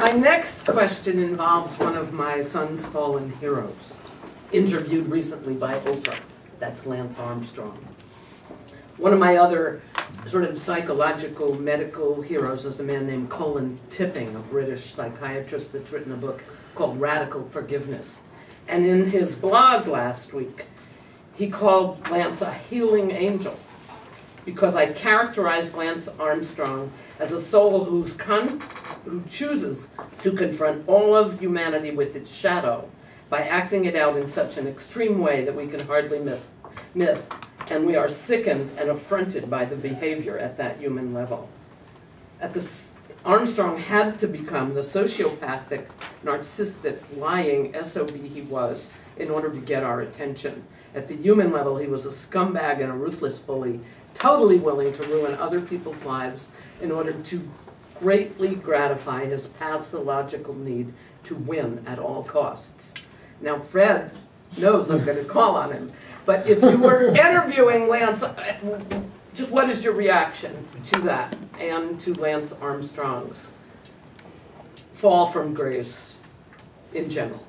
My next question involves one of my son's fallen heroes, interviewed recently by Oprah. That's Lance Armstrong. One of my other sort of psychological, medical heroes is a man named Colin Tipping, a British psychiatrist that's written a book called Radical Forgiveness. And in his blog last week, he called Lance a healing angel, because I characterized Lance Armstrong as a soul who chooses to confront all of humanity with its shadow by acting it out in such an extreme way that we can hardly miss, and we are sickened and affronted by the behavior at that human level. Armstrong had to become the sociopathic, narcissistic, lying SOB he was in order to get our attention. At the human level, he was a scumbag and a ruthless bully, totally willing to ruin other people's lives in order to greatly gratify his pathological need to win at all costs. Now, Fred knows I'm going to call on him, but if you were interviewing Lance, just what is your reaction to that and to Lance Armstrong's fall from grace in general?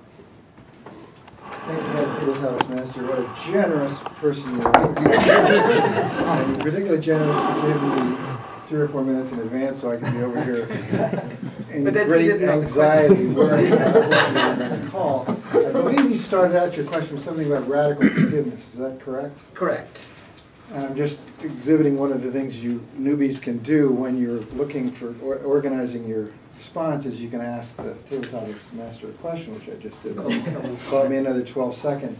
Thank you for that, Peter Housemaster. What a generous person you are. And you're particularly generous to give me 3 or 4 minutes in advance so I can be over here in great anxiety worrying about what you're going to call. I believe you started out your question with something about radical forgiveness. Is that correct? Correct. And I'm just exhibiting one of the things you newbies can do when you're looking for organizing your response is you can ask the tabletop master a question, which I just did. Call me another 12 seconds.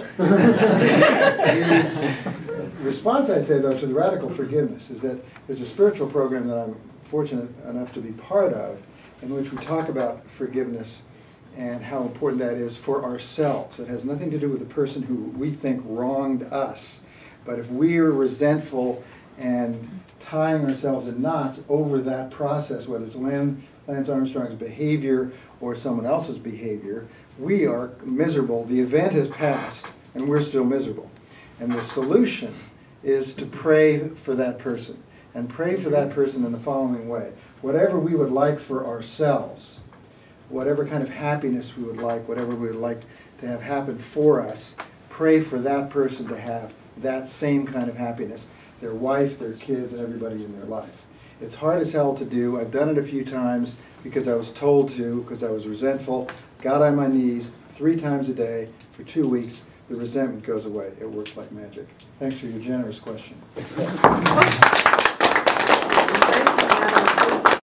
The response, I'd say, though, to the radical forgiveness is that there's a spiritual program that I'm fortunate enough to be part of in which we talk about forgiveness and how important that is for ourselves. It has nothing to do with the person who we think wronged us. But if we are resentful and tying ourselves in knots over that process, whether it's Lance Armstrong's behavior or someone else's behavior, we are miserable. The event has passed, and we're still miserable. And the solution is to pray for that person, and pray for that person in the following way. Whatever we would like for ourselves, whatever kind of happiness we would like, whatever we would like to have happen for us, pray for that person to have that same kind of happiness, their wife, their kids, and everybody in their life. It's hard as hell to do. I've done it a few times because I was told to, because I was resentful, got on my knees 3 times a day for 2 weeks. The resentment goes away. It works like magic. Thanks for your generous question.